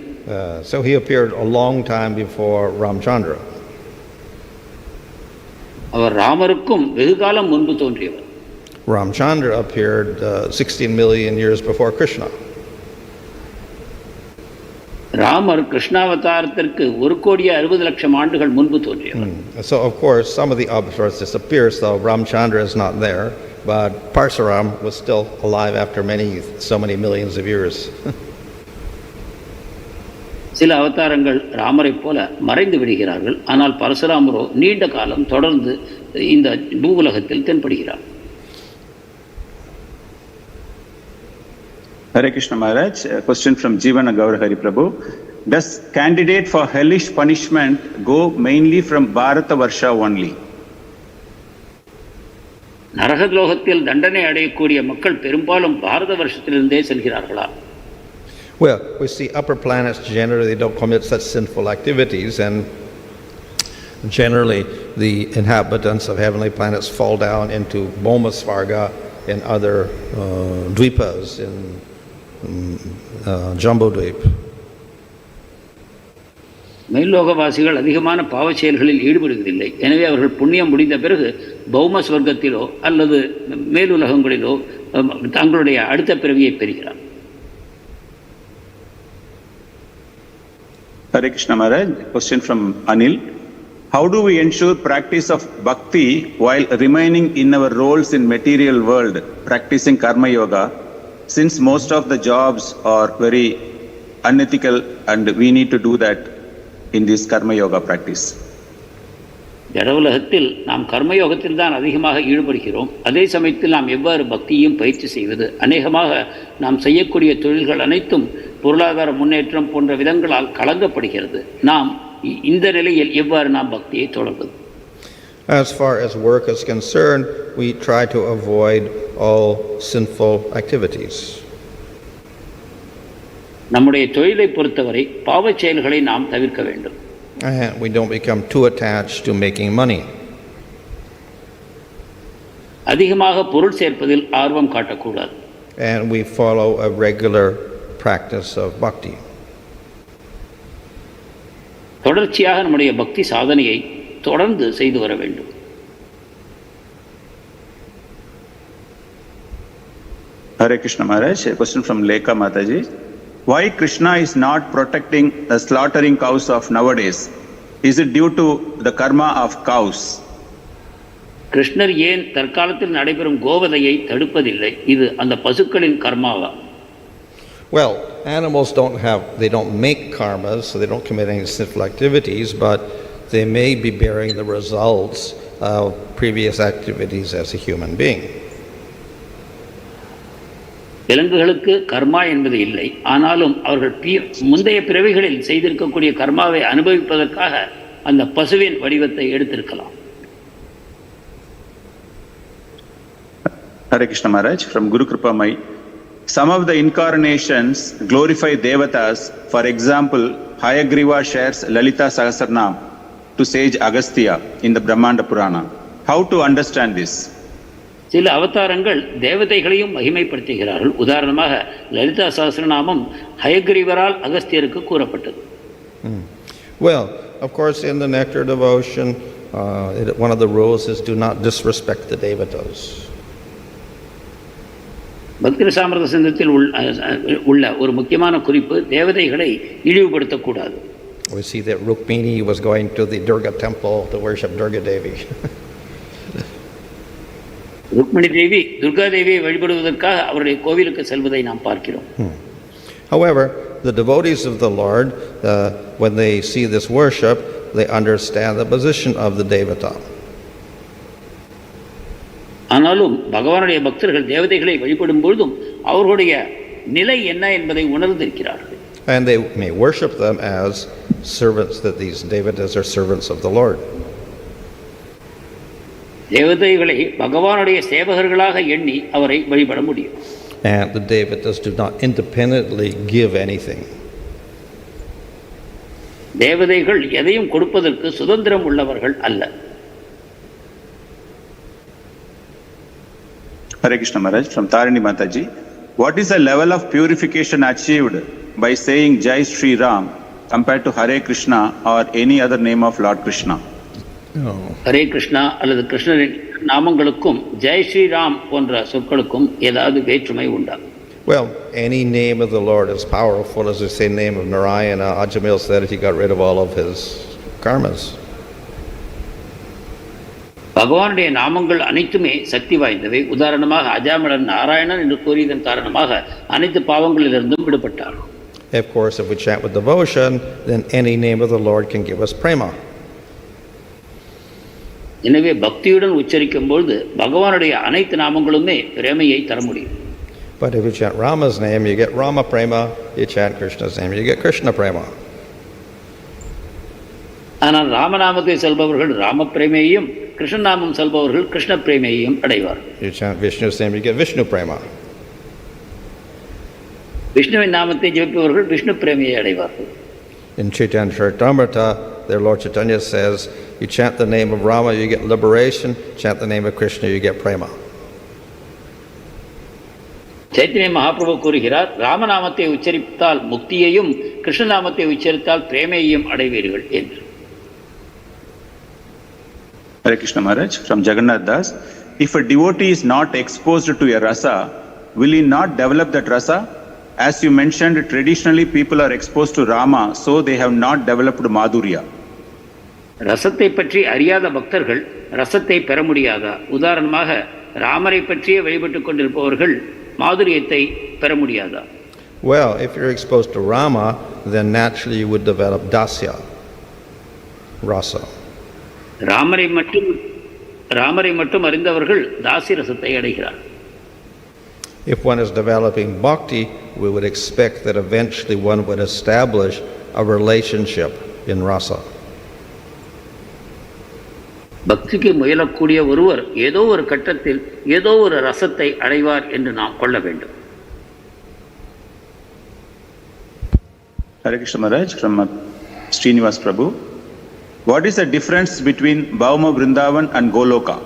So he appeared a long time before Ramchandra. அவர் ராமருக்கும் வெகு காலம் முன்பு தோன்றியவர். Ramchandra appeared 16 million years before Krishna. Ramar கிருஷ்ணாவதாரத்திற்கு 1,60,00,000 ஆண்டுகள் முன்பு தோன்றியவர். So of course some of the avatars disappear, so Ramchandra is not there, but Parsuram was still alive after so many millions of years. சில அவதாரங்கள் ராமரை போல மறைந்து விடுகிறார்கள். ஆனால் பரசுராமரோ நீண்ட காலம் தொடர்ந்து இந்த பூவுலகத்தில் தென்படுகிறார். Hare Krishna Maharaj, a question from Jivana Gaur Hari Prabhu. Does candidate for hellish punishment go mainly from Bharata Varsha only? நரகலோகத்தில் தண்டனை அடையக்கூடிய மக்கள் பெரும்பாலும் பாரத வருஷத்திலிருந்தே செல்கிறார்களா? Well, we see upper planets generally don't commit such sinful activities, and generally the inhabitants of heavenly planets fall down into Bhaumasvarga and other dvipas in Jambudvip. மேல்லோகவாசிகள் அதிகமான பாவச் செயல்களில் ஈடுபடுவதில்லை. எனவே அவர்கள் புண்ணியம் முடிந்த பிறகு பௌம ஸ்வர்க்கத்திலோ அல்லது மேலுலகங்களிலோ தங்களுடைய அடுத்த பிறவியை பெறுகிறார். Hare Krishna Maharaj, question from Anil. How do we ensure practice of bhakti while remaining in our roles in material world, practicing karma yoga, since most of the jobs are very unethical and we need to do that in this karma yoga practice? ஜடவுலகத்தில் நாம் கர்மயோகத்தில் தான் அதிகமாக ஈடுபடுகிறோம். அதே சமயத்தில் நாம் எவ்வாறு பக்தியையும் பயிற்சி செய்வது? அநேகமாக நாம் செய்யக்கூடிய தொழில்கள் அனைத்தும் பொருளாதார முன்னேற்றம் போன்ற விதங்களால் கலங்கப்படுகிறது. நாம் இந்த நிலையில் எவ்வாறு நாம் பக்தியை தொடர்வது? As far as work is concerned, we try to avoid all sinful activities. நம்முடைய தொழிலை பொறுத்தவரை பாவச் செயல்களை நாம் தவிர்க்க வேண்டும். And we don't become too attached to making money. அதிகமாக பொருள் சேர்ப்பதில் ஆர்வம் காட்டக்கூடாது. And we follow a regular practice of bhakti. தொடர்ச்சியாக நம்முடைய பக்தி சாதனையை தொடர்ந்து செய்து வர வேண்டும். Hare Krishna Maharaj, a question from Lekha Mataji. Why Krishna is not protecting the slaughtering cows of nowadays? Is it due to the karma of cows? கிருஷ்ணர் ஏன் தற்காலத்தில் நடைபெறும் கோவதையை தடுப்பதில்லை? இது அந்த பசுக்களின் கர்மாவா? Well, animals they don't make karmas, so they don't commit any sinful activities, but they may be bearing the results of previous activities as a human being. விலங்குகளுக்கு கர்மா என்பது இல்லை. ஆனாலும் அவர்கள் முந்தைய பிறவிகளில் செய்திருக்கக்கூடிய கர்மாவை அனுபவிப்பதற்காக அந்த பசுவின் வடிவத்தை எடுத்திருக்கலாம். Hare Krishna Maharaj, from Guru Kripa Mai. Some of the incarnations glorify devatas. For example, Hayagriva shares Lalita Sahasranam to sage Agastya in the Brahmanda Purana. How to understand this? சில அவதாரங்கள் தேவதைகளையும் மகிமைப்படுத்துகிறார்கள். உதாரணமாக லலிதா சஹஸ்ரநாமம் ஹயக்ரீவரால் அகஸ்தியருக்கு கூறப்பட்டது. Well, of course, in the nectar devotion, one of the rules is do not disrespect the devatas. பக்தி ரசாமிர்த சிந்தத்தில் உள்ள ஒரு முக்கியமான குறிப்பு தேவதைகளை இழிவுபடுத்தக்கூடாது. We see that Rukmini was going to the Durga temple to worship Durga Devi. Rukmini தேவி துர்கா தேவியை வழிபடுவதற்காக அவருடைய கோவிலுக்கு செல்வதை நாம் பார்க்கிறோம். However, the devotees of the Lord, when they see this worship, they understand the position of the devata. ஆனாலும் பகவானுடைய பக்தர்கள் தேவதைகளை வழிபடும் பொழுதும் அவர்களுடைய நிலை என்ன என்பதை உணர்ந்திருக்கிறார்கள். And they may worship them as servants, that these devatas are servants of the Lord. தேவதைகளை பகவானுடைய சேவகர்களாக எண்ணி அவரை வழிபட முடியும். And the devatas do not independently give anything. தேவதைகள் எதையும் கொடுப்பதற்கு சுதந்திரம் உள்ளவர்கள் அல்ல. Hare Krishna Maharaj, from Tarini Mataji. What is the level of purification achieved by saying Jai Shri Ram compared to Hare Krishna or any other name of Lord Krishna? Hare Krishna அல்லது கிருஷ்ணரின் நாமங்களுக்கும் ஜெய் ஸ்ரீராம் போன்ற சொற்களுக்கும் ஏதாவது வேற்றுமை உண்டா? Well, any name of the Lord is powerful. As we say, name of Narayana, Ajamil said he got rid of all of his karmas. பகவானுடைய நாமங்கள் அனைத்துமே சக்தி வாய்ந்தவை. உதாரணமாக அஜாமிளன் நாராயணன் என்று கூறியதன் காரணமாக அனைத்து பாவங்களிலிருந்தும் விடுபட்டார். Of course, if we chant with devotion, then any name of the Lord can give us prema. எனவே பக்தியுடன் உச்சரிக்கும் பொழுது பகவானுடைய அனைத்து நாமங்களுமே பிரேமையை தர முடியும். But if you chant Rama's name, you get Rama prema. You chant Krishna's name, you get Krishna prema. ஆனால் ராமநாமத்தை சொல்பவர்கள் ராம பிரேமையையும் கிருஷ்ணநாமம் சொல்பவர்கள் கிருஷ்ண பிரேமையையும் அடைவார். You chant Vishnu's name, you get Vishnu prema. விஷ்ணுவின் நாமத்தை ஜெபிப்பவர்கள் விஷ்ணு பிரேமையை அடைவார்கள். In Chaitanya Charitamrita, their Lord Chaitanya says, you chant the name of Rama, you get liberation. Chant the name of Krishna, you get prema. Chaitanya Mahaprabhu கூறுகிறார், ராமநாமத்தை உச்சரித்தால் முக்தியையும் கிருஷ்ணநாமத்தை உச்சரித்தால் பிரேமையையும் அடைவீர்கள் என்று. Hare Krishna Maharaj, from Jagannath Das, if a devotee is not exposed to a rasa, will he not develop that rasa? As you mentioned, traditionally people are exposed to Rama, so they have not developed Madhurya. ரசத்தை பற்றி அறியாத பக்தர்கள் ரசத்தை பெற முடியாதா? உதாரணமாக ராமரை பற்றியே வழிபட்டுக் கொண்டிருப்பவர்கள் மாதுரியத்தை பெற முடியாதா? Well, if you're exposed to Rama, then naturally you would develop dasya, rasa. ராமரை மட்டும் அறிந்தவர்கள் தாசி ரசத்தை அடைகிறார். If one is developing bhakti, we would expect that eventually one would establish a relationship in rasa. பக்திக்கு முயலக்கூடிய ஒருவர் ஏதோ ஒரு கட்டத்தில் ஏதோ ஒரு ரசத்தை அடைவார் என்று நாம் கொள்ள வேண்டும். Hare Krishna Maharaj, from Srinivas Prabhu, what is the difference between Bhauma Vrindavan and Goloka?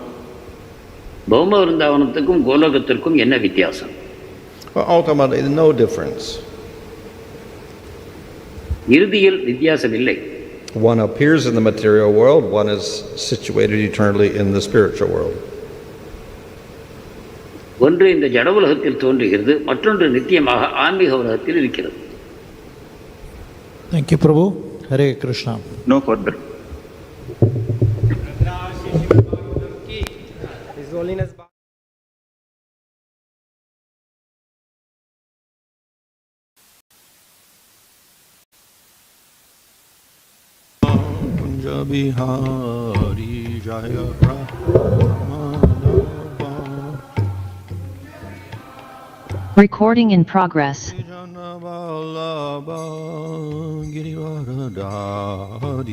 பௌம விருந்தாவனத்துக்கும் கோலோகத்திற்கும் என்ன வித்தியாசம்? Well, ultimately, no difference. இறுதியில் வித்தியாசம் இல்லை. One appears in the material world, one is situated eternally in the spiritual world. ஒன்று இந்த ஜட உலகத்தில் தோன்றுகிறது, மற்றொன்று நித்தியமாக ஆன்மீக உலகத்தில் இருக்கிறது. Thank you, Prabhu. Hare Krishna. No further. His Holiness Bihari Jaya Recording in progress. Rama